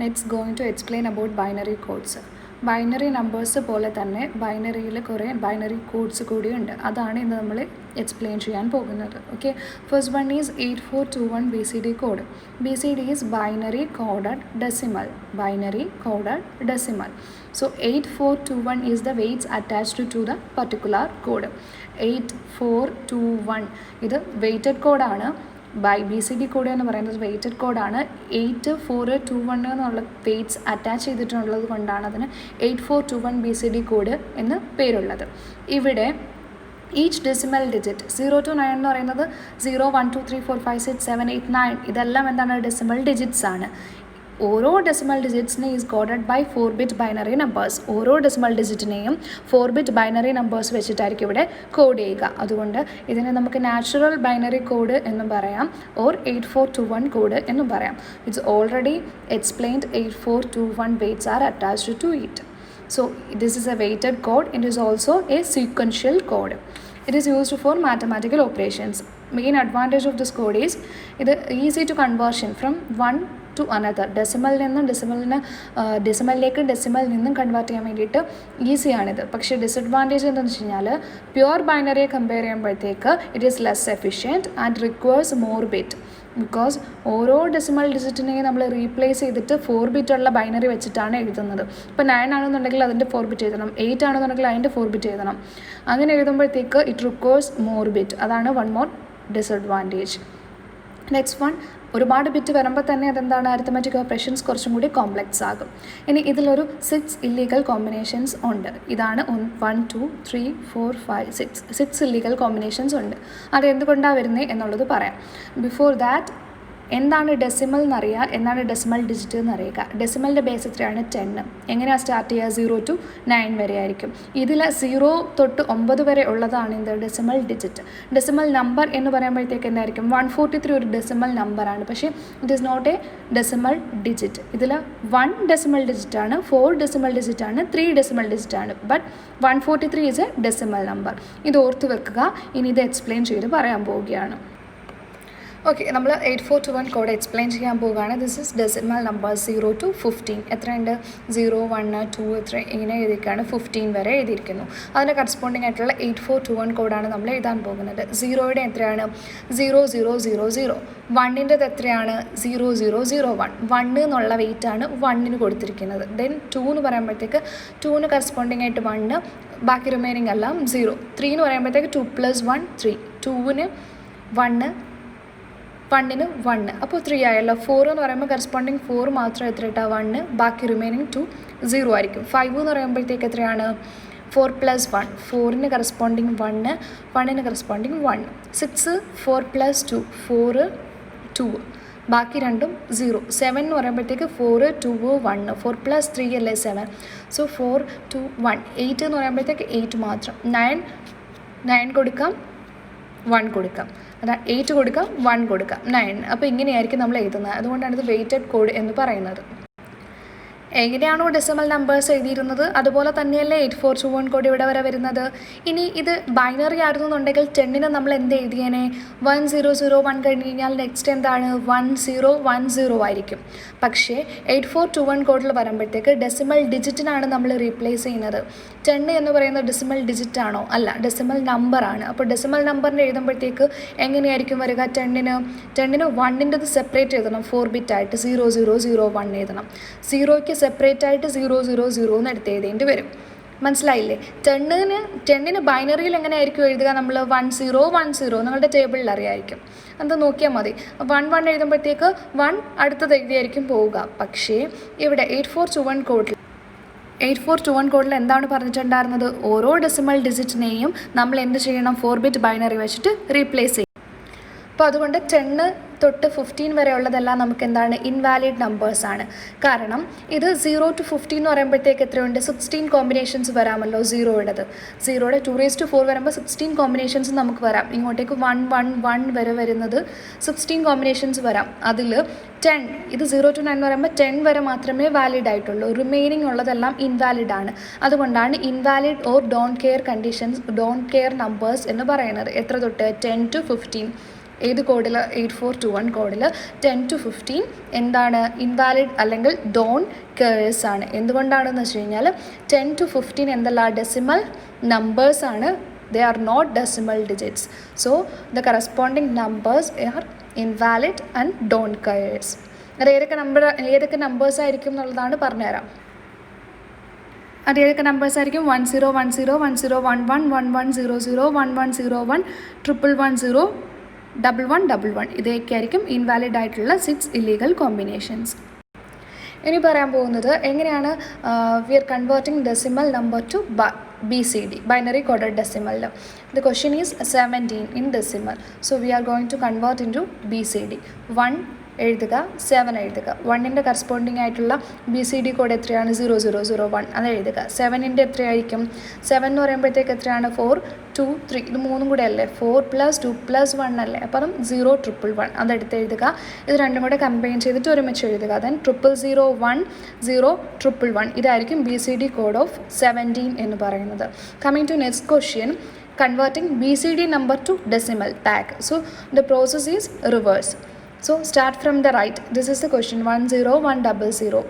Nets going to explain about binary codes. Binary numbers പോലെ തന്നെ ബൈനറിയിൽ കുറേ ബൈനറി കോഡ്സ് കൂടിയുണ്ട്. അതാണ് ഇന്ന് നമ്മൾ എക്സ്പ്ലെയിൻ ചെയ്യാൻ പോകുന്നത്. Okay, first one is 8421 BCD code. BCD is binary coded decimal. Binary coded decimal. So 8421 is the weights attached to the particular code. 8421 ഇത് വെയ്റ്റഡ് കോഡാണ്. BCD കോഡ് എന്ന് പറയുന്നത് വെയ്റ്റഡ് കോഡാണ്. 8421 എന്നുള്ള വെയ്റ്റ്സ് അറ്റാച്ച് ചെയ്തിട്ടുള്ളത് കൊണ്ടാണ് അതിന് 8421 BCD കോഡ് എന്ന് പേരുള്ളത്. ഇവിടെ ഈച്ച് ഡെസിമൽ ഡിജിറ്റ് 0 to 9 എന്ന് പറയുന്നത് 0, 1, 2, 3, 4, 5, 6, 7, 8, 9 ഇതെല്ലാം എന്താണ് ഡെസിമൽ ഡിജിറ്റ്സ് ആണ്. ഓരോ ഡെസിമൽ ഡിജിറ്റ്സിനെ is coded by 4-bit binary numbers. ഓരോ ഡെസിമൽ ഡിജിറ്റിനെയും 4-bit ബൈനറി നമ്പേഴ്സ് വെച്ചിട്ടായിരിക്കും ഇവിടെ കോഡ് ചെയ്യുക. അതുകൊണ്ട് ഇതിനെ നമുക്ക് നാച്ചുറൽ ബൈനറി കോഡ് എന്നും പറയാം, ഓർ 8421 കോഡ് എന്നും പറയാം. It's already explained 8421 weights are attached to it. So this is a weighted code. It is also a sequential code. It is used for mathematical operations. Main advantage of this code is it easy to conversion from one to another. ഡെസിമലിൽ നിന്നും ഡെസിമലിലേക്ക് ഡെസിമലിൽ നിന്നും convert ചെയ്യാൻ വേണ്ടിയിട്ട് ഈസിയാണിത്. പക്ഷേ disadvantage എന്താണെന്ന് വെച്ച് കഴിഞ്ഞാൽ pure ബൈനറിയെ compare ചെയ്യുമ്പോഴത്തേക്ക് it is less efficient and requires more bit. Because ഓരോ ഡെസിമൽ ഡിജിറ്റിനെയും നമ്മൾ റീപ്ലേസ് ചെയ്തിട്ട് 4-bit ഉള്ള ബൈനറി വെച്ചിട്ടാണ് എഴുതുന്നത്. ഇപ്പോൾ 9 ആണെന്നുണ്ടെങ്കിൽ അതിൻ്റെ 4-bit എഴുതണം, 8 ആണെന്നുണ്ടെങ്കിൽ അതിൻ്റെ 4-bit എഴുതണം. അങ്ങനെ എഴുതുമ്പോഴത്തേക്ക് ഇറ്റ് റിക്വയർസ് മോർ ബിറ്റ്. അതാണ് one more disadvantage. Next one, ഒരുപാട് ബിറ്റ് വരുമ്പോൾ തന്നെ അതെന്താണ് അരിത്തമാറ്റിക് ഓപ്പറേഷൻസ് കുറച്ചും കൂടി കോംപ്ലക്സ് ആകും. ഇനി ഇതിലൊരു 6 ഇല്ലീഗൽ കോമ്പിനേഷൻസ് ഉണ്ട്. ഇതാണ് 1, 2, 3, 4, 5, 6 ഇല്ലീഗൽ കോമ്പിനേഷൻസ് ഉണ്ട്. അത് എന്തുകൊണ്ടാണ് വരുന്നത് എന്നുള്ളത് പറയാം. ബിഫോർ ദാറ്റ് എന്താണ് ഡെസിമൽ എന്നറിയുക, എന്താണ് ഡെസിമൽ ഡിജിറ്റ് എന്നറിയുക. ഡെസിമലിൻ്റെ ബേസ് എത്രയാണ് 10. എങ്ങനെയാണ് സ്റ്റാർട്ട് ചെയ്യുക? 0 to 9 വരെ ആയിരിക്കും. ഇതിൽ 0 തൊട്ട് 9 വരെ ഉള്ളതാണ് എന്ത് ഡെസിമൽ ഡിജിറ്റ്. ഡെസിമൽ നമ്പർ എന്ന് പറയുമ്പോഴത്തേക്ക് എന്തായിരിക്കും? 143 ഒരു ഡെസിമൽ നമ്പറാണ്, പക്ഷേ it is not a decimal digit. ഇതിൽ 1 ഡെസിമൽ ഡിജിറ്റാണ്, 4 ഡെസിമൽ ഡിജിറ്റാണ്, 3 ഡെസിമൽ ഡിജിറ്റാണ്. But 143 is a decimal number. ഇത് ഓർത്ത് വെക്കുക. ഇനി ഇത് എക്സ്പ്ലെയിൻ ചെയ്ത് പറയാൻ പോവുകയാണ്. ഓക്കെ, നമ്മൾ 8421 കോഡ് എക്സ്പ്ലെയിൻ ചെയ്യാൻ പോവുകയാണ്. This is decimal number 0 to 15. എത്രയുണ്ട്? 0, 1, 2 എത്ര ഇങ്ങനെ എഴുതിയിരിക്കുകയാണ്. 15 വരെ എഴുതിയിരിക്കുന്നു. അതിന് കറസ്പോണ്ടിങ് ആയിട്ടുള്ള 8421 കോഡാണ് നമ്മൾ എഴുതാൻ പോകുന്നത്. 0യുടെ എത്രയാണ്? 0, 0, 0, 0. 1ൻ്റെത് എത്രയാണ്? 0, 0, 0, 1. 1 എന്നുള്ള വെയിറ്റാണ് 1ന് കൊടുത്തിരിക്കുന്നത്. ദെൻ 2 എന്ന് പറയുമ്പോഴത്തേക്ക് 2ന് കറസ്പോണ്ടിങ് ആയിട്ട് 1, ബാക്കി റിമൈനിങ് എല്ലാം 0. 3 എന്ന് പറയുമ്പോഴത്തേക്ക് 2 + 1 3. 2ന് 1, 1ന് 1, അപ്പോൾ 3 ആയല്ലോ. 4 എന്ന് പറയുമ്പോൾ കറസ്പോണ്ടിങ് 4 മാത്രം എത്ര ഇട്ടാൽ 1, ബാക്കി റിമൈനിങ് 2 0 ആയിരിക്കും. 5 എന്ന് പറയുമ്പോഴത്തേക്ക് എത്രയാണ്? 4 + 1. 4ന് കറസ്പോണ്ടിങ് 1, 1ന് കറസ്പോണ്ടിങ് 1. 6, 4 + 2, 4, 2, ബാക്കി രണ്ടും 0. 7 എന്ന് പറയുമ്പോഴത്തേക്ക് 4, 2, 1. 4 + 3 അല്ലേ 7. സോ 4, 2, 1. 8 എന്ന് പറയുമ്പോഴത്തേക്ക് 8 മാത്രം. 9 കൊടുക്കാം, 1 കൊടുക്കാം. അതാണ് 8 കൊടുക്കാം, 1 കൊടുക്കാം, 9. അപ്പോൾ ഇങ്ങനെയായിരിക്കും നമ്മൾ എഴുതുന്നത്. അതുകൊണ്ടാണ് ഇത് വെയ്റ്റഡ് കോഡ് എന്ന് പറയുന്നത്. എങ്ങനെയാണോ ഡെസിമൽ നമ്പേഴ്സ് എഴുതിയിരുന്നത് അതുപോലെ തന്നെയല്ലേ 8421 കോഡ് ഇവിടെ വരെ വരുന്നത്. ഇനി ഇത് ബൈനറി ആയിരുന്നുണ്ടെങ്കിൽ 10ന് നമ്മൾ എന്ത് എഴുതിയേനെ? 1001 കഴിഞ്ഞ് കഴിഞ്ഞാൽ നെക്സ്റ്റ് എന്താണ്? 1010 ആയിരിക്കും. പക്ഷേ 8421 കോഡിൽ വരുമ്പോഴത്തേക്ക് ഡെസിമൽ ഡിജിറ്റിനാണ് നമ്മൾ റീപ്ലേസ് ചെയ്യുന്നത്. 10 എന്ന് പറയുന്ന ഡെസിമൽ ഡിജിറ്റ് ആണോ? അല്ല, ഡെസിമൽ നമ്പറാണ്. അപ്പോൾ ഡെസിമൽ നമ്പറിന് എഴുതുമ്പോഴത്തേക്ക് എങ്ങനെയായിരിക്കും വരിക? 10ന് 1ൻ്റെത് സെപ്പറേറ്റ് എഴുതണം, 4-bit ആയിട്ട് 0001 എഴുതണം. 0ക്ക് സെപ്പറേറ്റ് ആയിട്ട് 000 എന്ന് എടുത്ത് എഴുതേണ്ടി വരും. മനസ്സിലായില്ലേ? 10ന് ബൈനറിയിൽ എങ്ങനെയായിരിക്കും എഴുതുക? നമ്മൾ 1010 നിങ്ങളുടെ ടേബിളിൽ അറിയായിരിക്കും. അത് നോക്കിയാൽ മതി. 1 എഴുതുമ്പോഴത്തേക്ക് 1 അടുത്തത് എഴുതിയായിരിക്കും പോവുക. പക്ഷേ ഇവിടെ 8421 കോഡിൽ എന്താണ് പറഞ്ഞിട്ടുണ്ടായിരുന്നത്? ഓരോ ഡെസിമൽ ഡിജിറ്റിനെയും നമ്മൾ എന്ത് ചെയ്യണം? 4-bit ബൈനറി വെച്ചിട്ട് റീപ്ലേസ് ചെയ്യും. അപ്പോൾ അതുകൊണ്ട് 10 തൊട്ട് 15 വരെ ഉള്ളതെല്ലാം നമുക്ക് എന്താണ്? ഇൻവാലിഡ് നമ്പേഴ്സാണ്. കാരണം ഇത് 0 to 15 എന്ന് പറയുമ്പോഴത്തേക്ക് എത്രയുണ്ട്? 16 കോമ്പിനേഷൻസ് വരാമല്ലോ. 0യുടെ 2⁴ വരുമ്പോൾ 16 കോമ്പിനേഷൻസ് നമുക്ക് വരാം. ഇങ്ങോട്ടേക്ക് 1, 1, 1 വരെ വരുന്നത് 16 കോമ്പിനേഷൻസ് വരാം. അതിൽ 10, ഇത് 0 to 9 എന്ന് പറയുമ്പോൾ 10 വരെ മാത്രമേ വാലിഡ് ആയിട്ടുള്ളൂ. റിമൈനിങ് ഉള്ളതെല്ലാം ഇൻവാലിഡ് ആണ്. അതുകൊണ്ടാണ് invalid or don't care numbers എന്ന് പറയുന്നത്. എത്ര തൊട്ട്? 10 to 15. ഏത് കോഡിൽ 8421 കോഡിൽ 10 to 15 എന്താണ് ഇൻവാലിഡ് അല്ലെങ്കിൽ ഡോൺ കെയേഴ്സ് ആണ്. എന്തുകൊണ്ടാണെന്ന് വെച്ച് കഴിഞ്ഞാൽ 10 to 15 എന്തല്ല ഡെസിമൽ നമ്പേഴ്സ് ആണ്. They are not decimal digits. So the corresponding numbers are invalid and don't carries. അത് ഏതൊക്കെ നമ്പേഴ്സ് ആയിരിക്കും എന്നുള്ളതാണ് പറഞ്ഞുതരാം. അത് ഏതൊക്കെ നമ്പേഴ്സ് ആയിരിക്കും? 1010 1011 1100 1101 111 1111 ഇതൊക്കെ ആയിരിക്കും ഇൻവാലിഡ് ആയിട്ടുള്ള 6 ഇല്ലീഗൽ കോമ്പിനേഷൻസ്. ഇനി പറയാൻ പോകുന്നത് എങ്ങനെയാണ് we are converting decimal number to BCD, binary coded decimal. The question is 17 in decimal. So we are going to convert into BCD. 1 എഴുതുക, 7 എഴുതുക. 1ൻ്റെ കറസ്പോണ്ടിങ് ആയിട്ടുള്ള BCD കോഡ് എത്രയാണ്? 0001 അത് എഴുതുക. 7ൻ്റെ എത്രയായിരിക്കും? 7 എന്ന് പറയുമ്പോഴത്തേക്ക് എത്രയാണ്? 4 2 3 ഇത് മൂന്നും കൂടെ അല്ലേ? 4 + 2 + 1 അല്ലേ? അപ്പം 0111 അതെടുത്ത് എഴുതുക. ഇത് രണ്ടും കൂടെ കമ്പൈൻ ചെയ്തിട്ട് ഒരുമിച്ച് എഴുതുക. ദെൻ 0001 0111 ഇതായിരിക്കും BCD കോഡ് ഓഫ് 17 എന്ന് പറയുന്നത്. Coming to next question, converting BCD number to decimal tag. So the process is reverse. So start from the right. This is the question 10100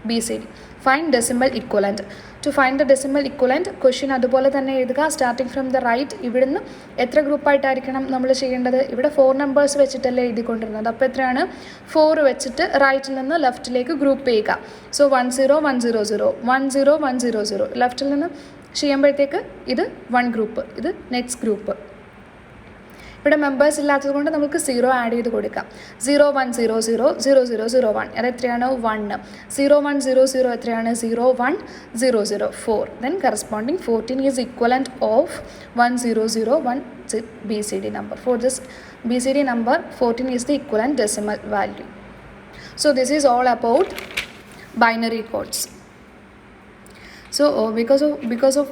BCD. Find decimal equivalent. To find the decimal equivalent question അതുപോലെ തന്നെ എഴുതുക. Starting from the right. ഇവിടുന്ന് എത്ര ഗ്രൂപ്പായിട്ടായിരിക്കണം നമ്മൾ ചെയ്യേണ്ടത്? ഇവിടെ 4 numbers വെച്ചിട്ടല്ലേ എഴുതിക്കൊണ്ടിരുന്നത്. അപ്പോൾ എത്രയാണ്? 4 വെച്ചിട്ട് റൈറ്റിൽ നിന്ന് ലെഫ്റ്റിലേക്ക് ഗ്രൂപ്പ് ചെയ്യുക. സോ 10100 10100 ലെഫ്റ്റിൽ നിന്ന് ചെയ്യുമ്പോഴത്തേക്ക് ഇത് 1 ഗ്രൂപ്പ്, ഇത് നെക്സ്റ്റ് ഗ്രൂപ്പ്. ഇവിടെ മെമ്പേഴ്സ് ഇല്ലാത്തത് കൊണ്ട് നമുക്ക് 0 ആഡ് ചെയ്ത് കൊടുക്കാം. 0100 0001 അത് എത്രയാണ്? 1. 0100 എത്രയാണ്? 0100 4. Then corresponding 14 is equivalent of 1001 BCD number. For this BCD number 14 is the equivalent decimal value. So this is all about binary codes. So because of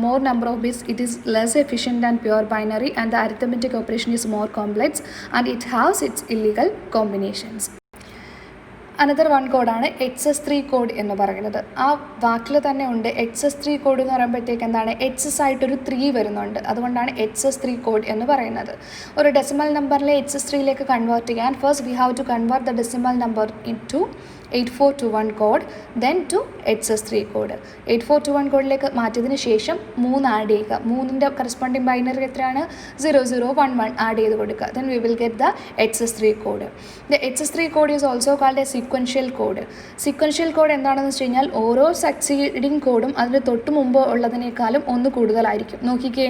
more number of bits, it is less efficient than pure binary, and the arithmetic operation is more complex and it has its illegal combinations. Another one കോഡാണ് XS3 code എന്ന് പറയുന്നത്. ആ വാക്കിൽ തന്നെ ഉണ്ട് XS3 code എന്ന് പറയുമ്പോഴത്തേക്ക് എന്താണ്? XS ആയിട്ടൊരു 3 വരുന്നുണ്ട്. അതുകൊണ്ടാണ് XS3 കോഡ് എന്ന് പറയുന്നത്. ഒരു ഡെസിമൽ നമ്പറിലെ XS3യിലേക്ക് കൺവേർട്ട് ചെയ്യാൻ first we have to convert the decimal number into 8421 code, then to XS3 code. 8421 കോഡിലേക്ക് മാറ്റിയതിന് ശേഷം 3 ആഡ് ചെയ്യുക. 3ൻ്റെ കറസ്പോണ്ടിങ് ബൈനറി എത്രയാണ്? 0011 ആഡ് ചെയ്ത് കൊടുക്കുക. Then we will get the XS3 code. The XS3 code is also called A sequential code. Sequential code എന്താണെന്ന് വെച്ച് കഴിഞ്ഞാൽ ഓരോ സക്സീഡിങ് കോഡും അതിന് തൊട്ട് മുമ്പ് ഉള്ളതിനേക്കാളും 1 കൂടുതലായിരിക്കും. നോക്കിക്കേ,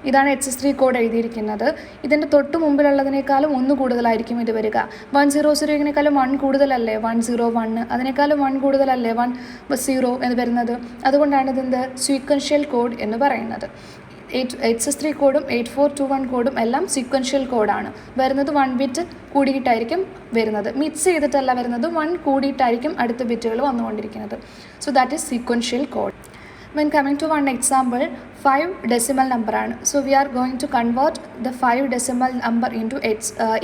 ഇതാണ് XS3 കോഡ് എഴുതിയിരിക്കുന്നത്. ഇതിൻ്റെ തൊട്ട് മുമ്പിലുള്ളതിനേക്കാളും 1 കൂടുതലായിരിക്കും ഇത് വരിക. 100 1 കൂടുതലല്ലേ? 101 അതിനേക്കാളും 1 കൂടുതലല്ലേ 10 എന്ന് വരുന്നത്? അതുകൊണ്ടാണ് ഇതിൻ്റെ സീക്വൻഷ്യൽ കോഡ് എന്ന് പറയുന്നത്. XS3 കോഡും 8421 കോഡും എല്ലാം സീക്വൻഷ്യൽ കോഡാണ്. വരുന്നത് 1 ബിറ്റ് കൂടിയിട്ടായിരിക്കും വരുന്നത്, മിക്സ് ചെയ്തിട്ടല്ല വരുന്നത്. 1 കൂടിയിട്ടായിരിക്കും അടുത്ത ബിറ്റുകൾ വന്നുകൊണ്ടിരിക്കുന്നത്. So that is sequential code. When coming to one example, 5 decimal number ആണ്. So we are going to convert the 5 decimal number into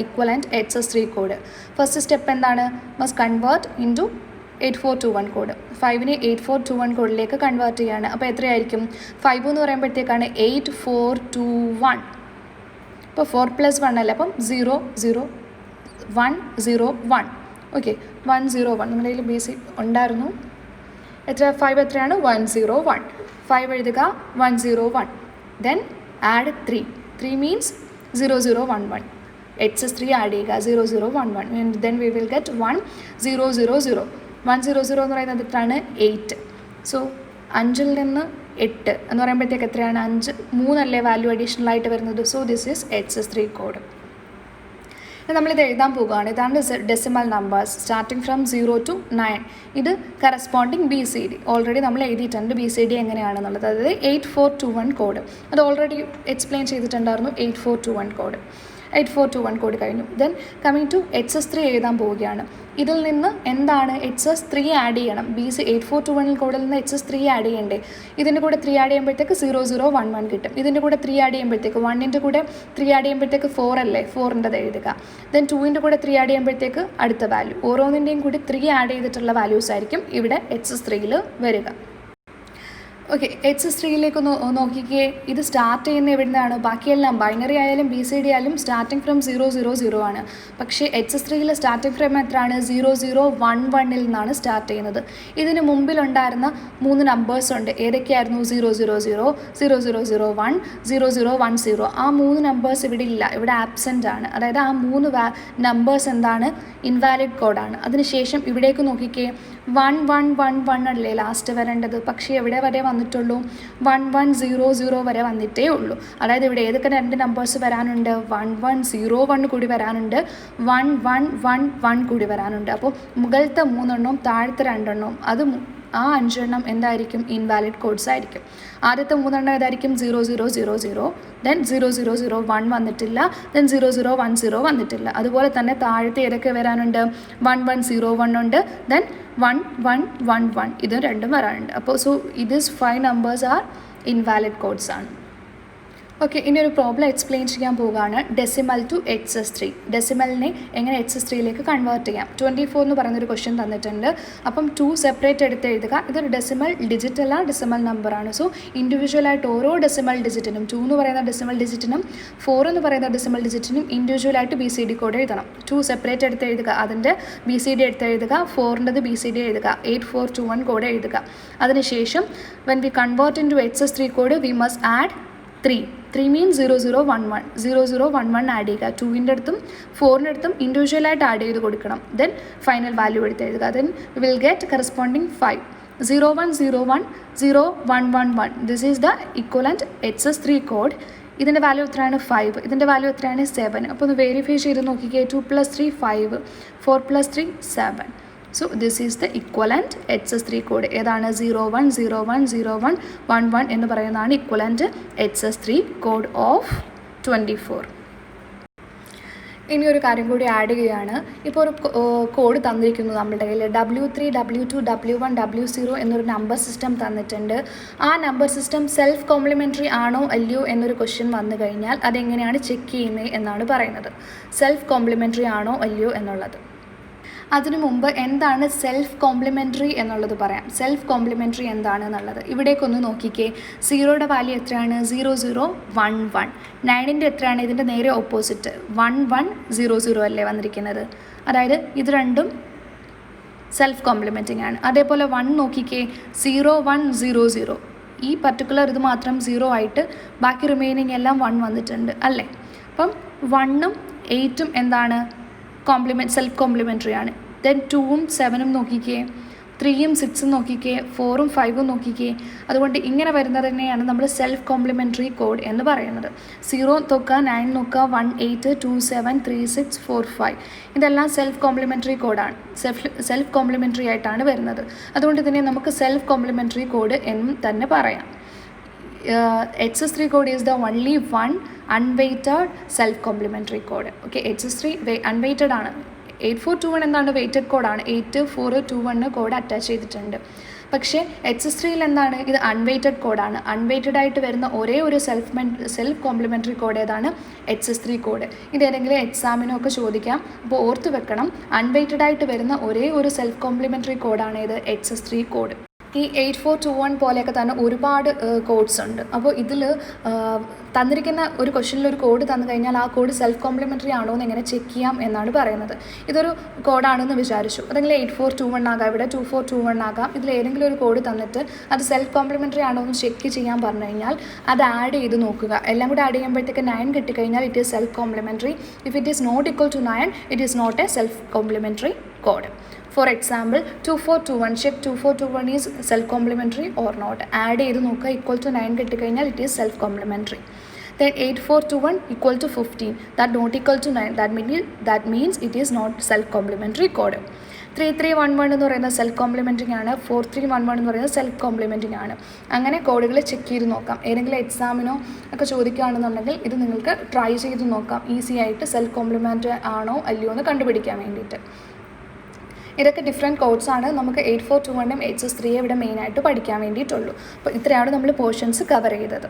equivalent XS3 code. First step എന്താണ്? Must convert into 8421 code. 5നെ 8421 കോഡിലേക്ക് convert ചെയ്യാണ്. അപ്പോൾ എത്രയായിരിക്കും? 5 എന്ന് പറയുമ്പോഴത്തേക്കാണ് 8421. ഇപ്പോൾ 4 + 1 അല്ലേ? അപ്പം 101. ഓക്കെ, 101 നിങ്ങളുടെ കയ്യിൽ ബേസിക് ഉണ്ടായിരുന്നു. എത്ര? 5 എത്രയാണ്? 101. 5 എഴുതുക, 101. Then add 3 means 0011. XS3 add ചെയ്യുക, 0011. Then we will get 1000. 100 എന്ന് പറയുന്നത് എത്രയാണ്? 8. സോ 5ൽ നിന്ന് 8 എന്ന് പറയുമ്പോഴത്തേക്ക് എത്രയാണ്? 3 അല്ലേ വാല്യൂ അഡീഷണൽ ആയിട്ട് വരുന്നത്. So this is XS3 code. നമ്മളിത് എഴുതാൻ പോകുകയാണ്. ഇതാണ് decimal numbers starting from 0 to 9. ഇത് കറസ്പോണ്ടിങ് BCD ഓൾറെഡി നമ്മൾ എഴുതിയിട്ടുണ്ട്. BCD എങ്ങനെയാണെന്നുള്ളത്, അതായത് 8421 കോഡ് അത് ഓൾറെഡി എക്സ്പ്ലെയിൻ ചെയ്തിട്ടുണ്ടായിരുന്നു. 8421 കോഡ് 8421 കോഡ് കഴിഞ്ഞു. ദെൻ കമ്മിങ് ടു XS3 എഴുതാൻ പോവുകയാണ്. ഇതിൽ നിന്ന് എന്താണ്? XS3 ആഡ് ചെയ്യണം. 8421 കോഡിൽ നിന്ന് XS3 ആഡ് ചെയ്യണ്ടേ? ഇതിൻ്റെ കൂടെ 3 ആഡ് ചെയ്യുമ്പോഴത്തേക്ക് 0011 കിട്ടും. ഇതിൻ്റെ കൂടെ 3 ആഡ് ചെയ്യുമ്പോഴത്തേക്ക് 1ൻ്റെ കൂടെ 3 ആഡ് ചെയ്യുമ്പോഴത്തേക്ക് 4 അല്ലേ? 4ൻ്റെത് എഴുതുക. ദെൻ 2ൻ്റെ കൂടെ 3 ആഡ് ചെയ്യുമ്പോഴത്തേക്ക് അടുത്ത വാല്യൂ. ഓരോന്നിൻ്റെയും കൂടി 3 ആഡ് ചെയ്തിട്ടുള്ള വാല്യൂസ് ആയിരിക്കും ഇവിടെ XS3യിൽ വരിക. ഓക്കെ, HS3യിലേക്ക് നോക്കിക്കേ. ഇത് സ്റ്റാർട്ട് ചെയ്യുന്ന എവിടെ നിന്നാണ്? ബാക്കിയെല്ലാം ബൈനറി ആയാലും BCD ആയാലും സ്റ്റാർട്ടിങ് ഫ്രം 000 ആണ്. പക്ഷേ HS3യിലെ സ്റ്റാർട്ടിങ് ഫ്രം എത്രയാണ്? 0011 നിന്നാണ് സ്റ്റാർട്ട് ചെയ്യുന്നത്. ഇതിന് മുമ്പിലുണ്ടായിരുന്ന 3 നമ്പേഴ്സ് ഉണ്ട്. ഏതൊക്കെയായിരുന്നു? 000, 0001, 0010. ആ 3 നമ്പേഴ്സ് ഇവിടെ ഇല്ല, ഇവിടെ ആബ്സെൻ്റ് ആണ്. അതായത് ആ 3 നമ്പേഴ്സ് എന്താണ്? ഇൻവാലിഡ് കോഡാണ്. അതിനുശേഷം ഇവിടേക്ക് നോക്കിക്കേ, 1111 അല്ലേ ലാസ്റ്റ് വരേണ്ടത്. പക്ഷേ എവിടെ വരെ വന്നിട്ടുള്ളൂ? 1100 വരെ വന്നിട്ടേ ഉള്ളൂ. അതായത് ഇവിടെ ഏതൊക്കെ 2 നമ്പേഴ്സ് വരാനുണ്ട്? 1101 കൂടി വരാനുണ്ട്, 1111 കൂടി വരാനുണ്ട്. അപ്പോൾ മുകളിലത്തെ 3 എണ്ണവും താഴത്തെ 2 എണ്ണവും, അത് ആ 5 എണ്ണം എന്തായിരിക്കും? ഇൻവാലിഡ് കോഡ്സ് ആയിരിക്കും. ആദ്യത്തെ 3 എണ്ണം ഏതായിരിക്കും? 0000, ദെൻ 0001 വന്നിട്ടില്ല, ദെൻ 0010 വന്നിട്ടില്ല. അതുപോലെ തന്നെ താഴത്തെ ഏതൊക്കെ വരാനുണ്ട്? 1101 ഉണ്ട്, ദെൻ 1111 ഇതും 2 വരാനുണ്ട്. അപ്പോൾ this 5 numbers are invalid codes ആണ്. ഓക്കെ, ഇനി ഒരു പ്രോബ്ലം എക്സ്പ്ലെയിൻ ചെയ്യാൻ പോവുകയാണ്. Decimal to HS3. ഡെസിമലിനെ എങ്ങനെ HS3യിലേക്ക് കൺവേർട്ട് ചെയ്യാം? 24 എന്ന് പറയുന്നൊരു ക്വസ്റ്റ്യൻ തന്നിട്ടുണ്ട്. അപ്പം 2 സെപ്പറേറ്റ് എടുത്ത് എഴുതുക. ഇതൊരു ഡെസിമൽ ഡിജിറ്റ് അല്ല, ഡെസിമൽ നമ്പറാണ്. സോ ഇൻഡിവിജ്വലായിട്ട് ഓരോ ഡെസിമൽ ഡിജിറ്റിനും, 2 എന്ന് പറയുന്ന ഡെസിമൽ ഡിജിറ്റിനും 4 എന്ന് പറയുന്ന ഡെസിമൽ ഡിജിറ്റിനും ഇൻഡിവിജ്വലായിട്ട് BCD കോഡ് എഴുതണം. 2 സെപ്പറേറ്റ് എടുത്ത് എഴുതുക, അതിൻ്റെ BCD എടുത്ത് എഴുതുക, 4ൻ്റെത് BCD എഴുതുക, 8421 കോഡ് എഴുതുക. അതിനുശേഷം when we convert into HS3 code we must add 3 means 0011, 0011 add ചെയ്യുക. 2ൻ്റെ അടുത്തും 4ൻ്റെ അടുത്തും ഇൻഡിവിജ്വലായിട്ട് ആഡ് ചെയ്ത് കൊടുക്കണം. ദെൻ ഫൈനൽ വാല്യൂ എടുത്ത് എഴുതുക. Then will get corresponding 5. 0101, 0111. This is the equivalent HS3 code. ഇതിൻ്റെ വാല്യൂ എത്രയാണ്? 5. ഇതിൻ്റെ വാല്യൂ എത്രയാണ്? 7. അപ്പോൾ ഒന്ന് വെരിഫൈ ചെയ്ത് നോക്കിക്കേ. 2 + 3 5, 4 + 3 7. So this is the equivalent HS3 code. ഏതാണ്? 01010111 എന്ന് പറയുന്നതാണ് ഇക്വലൻറ്റ് HS3 കോഡ് ഓഫ് 24. ഇനി ഒരു കാര്യം കൂടി ആഡ് ചെയ്യുകയാണ്. ഇപ്പോൾ ഒരു കോഡ് തന്നിരിക്കുന്നു നമ്മളുടെ കയ്യിൽ. W3, W2, W1, W0 എന്നൊരു നമ്പർ സിസ്റ്റം തന്നിട്ടുണ്ട്. ആ നമ്പർ സിസ്റ്റം സെൽഫ് കോംപ്ലിമെൻ്ററി ആണോ അല്ലയോ എന്നൊരു ക്വസ്റ്റ്യൻ വന്നു കഴിഞ്ഞാൽ അതെങ്ങനെയാണ് ചെക്ക് ചെയ്യുന്നത് എന്നാണ് പറയുന്നത്. സെൽഫ് കോംപ്ലിമെൻ്ററി ആണോ അല്ലയോ എന്നുള്ളത്. അതിനു മുമ്പ് എന്താണ് സെൽഫ് കോംപ്ലിമെൻ്ററി എന്നുള്ളത് പറയാം. സെൽഫ് കോംപ്ലിമെൻ്ററി എന്താണെന്നുള്ളത് ഇവിടേക്കൊന്ന് നോക്കിക്കേ. 0യുടെ വാല്യൂ എത്രയാണ്? 0011. 9ൻ്റെ എത്രയാണ്? ഇതിൻ്റെ നേരെ ഓപ്പോസിറ്റ് 1100 അല്ലേ വന്നിരിക്കുന്നത്. അതായത് ഇത് രണ്ടും സെൽഫ് കോംപ്ലിമെൻറ്റിംഗ് ആണ്. അതേപോലെ 1 നോക്കിക്കേ, 0100. ഈ പർട്ടിക്കുലർ ഇത് മാത്രം 0 ആയിട്ട് ബാക്കി റിമൈനിങ് എല്ലാം 1 വന്നിട്ടുണ്ട് അല്ലേ. അപ്പം 1ഉം 8ഉം എന്താണ്? സെൽഫ് കോംപ്ലിമെൻ്ററി ആണ്. ദെൻ 2ഉം 7ഉം നോക്കിക്കേ, 3ഉം 6ഉം നോക്കിക്കേ, 4ഉം 5ഉം നോക്കിക്കേ. അതുകൊണ്ട് ഇങ്ങനെ വരുന്നത് തന്നെയാണ് നമ്മൾ സെൽഫ് കോംപ്ലിമെൻ്ററി കോഡ് എന്ന് പറയുന്നത്. 0 നോക്കുക, 9 നോക്കുക, 1 8 2 7 3 6 4 5 ഇതെല്ലാം സെൽഫ് കോംപ്ലിമെൻ്ററി കോഡാണ്. സെൽഫ് കോംപ്ലിമെൻ്ററി ആയിട്ടാണ് വരുന്നത്. അതുകൊണ്ട് ഇതിനെ നമുക്ക് സെൽഫ് കോംപ്ലിമെൻ്ററി കോഡ് എന്നും തന്നെ പറയാം. HS3 code is the only one unweighted self complementary code. Okay, HS3 unweighted ആണ്. 8421 എന്താണ്? വെയ്റ്റഡ് കോഡാണ്. 8421 കോഡ് അറ്റാച്ച് ചെയ്തിട്ടുണ്ട്. പക്ഷേ HS3യിൽ എന്താണ്? ഇത് അൺവെയ്റ്റഡ് കോഡാണ്. അൺവെയ്റ്റഡ് ആയിട്ട് വരുന്ന ഒരേ ഒരു സെൽഫ് കോംപ്ലിമെൻ്ററി കോഡ് ഏതാണ്? HS3 code. ഇതേതെങ്കിലും എക്സാമിനൊക്കെ ചോദിക്കാം. അപ്പോൾ ഓർത്ത് വെക്കണം, അൺവെയ്റ്റഡ് ആയിട്ട് വരുന്ന ഒരേ ഒരു സെൽഫ് കോംപ്ലിമെൻ്ററി കോഡാണ് ഇത് HS3 കോഡ്. ഈ 8421 പോലെയൊക്കെ തന്നെ ഒരുപാട് കോഡ്സ് ഉണ്ട്. അപ്പോൾ ഇതിൽ തന്നിരിക്കുന്ന ഒരു ക്വസ്റ്റ്യനിൽ ഒരു കോഡ് തന്നു കഴിഞ്ഞാൽ ആ കോഡ് സെൽഫ് കോംപ്ലിമെൻ്ററി ആണോ എന്ന് എങ്ങനെ ചെക്ക് ചെയ്യാം എന്നാണ് പറയുന്നത്. ഇതൊരു കോഡാണെന്ന് വിചാരിച്ചു, അതെങ്കിൽ 8421 ആകാം, ഇവിടെ 2421 ആകാം. ഇതിൽ ഏതെങ്കിലും ഒരു കോഡ് തന്നിട്ട് അത് സെൽഫ് കോംപ്ലിമെൻ്ററി ആണോ എന്ന് ചെക്ക് ചെയ്യാൻ പറഞ്ഞു കഴിഞ്ഞാൽ അത് ആഡ് ചെയ്ത് നോക്കുക. എല്ലാം കൂടെ ആഡ് ചെയ്യുമ്പോഴത്തേക്ക് 9 കിട്ടിക്കഴിഞ്ഞാൽ it is self complementary. If it is not equal to 9 it is not a self complementary code. For example, 2421, check 2421 is self-complementary or not. Add ചെയ്ത് നോക്കുക, equal to 9 കിട്ടിക്കഴിഞ്ഞാൽ it is self-complementary. Then 8421 equal to 15, that not equal to 9, that means it is not self-complementary code. 3311 എന്ന് പറയുന്നത് self കോംപ്ലിമെൻറ്റിംഗ് ആണ്. 4311 എന്ന് പറയുന്നത് self കോംപ്ലിമെൻറ്റിംഗ് ആണ്. അങ്ങനെ കോഡുകൾ ചെക്ക് ചെയ്ത് നോക്കാം. ഏതെങ്കിലും എക്സാമിനോ ഒക്കെ ചോദിക്കുകയാണെന്നുണ്ടെങ്കിൽ ഇത് നിങ്ങൾക്ക് ട്രൈ ചെയ്ത് നോക്കാം. ഈസി ആയിട്ട് സെൽഫ് കോംപ്ലിമെൻ്ററി ആണോ അല്ലയോ എന്ന് കണ്ടുപിടിക്കാൻ വേണ്ടിയിട്ട്. ഇതൊക്കെ ഡിഫറെൻറ്റ് കോഡ്സാണ്. നമുക്ക് 8421 HS3 ഇവിടെ മെയിനായിട്ട് പഠിക്കാൻ വേണ്ടിയിട്ടുള്ളൂ. അപ്പോൾ ഇത്രയാണ് നമ്മൾ പോർഷൻസ് കവർ ചെയ്തത്.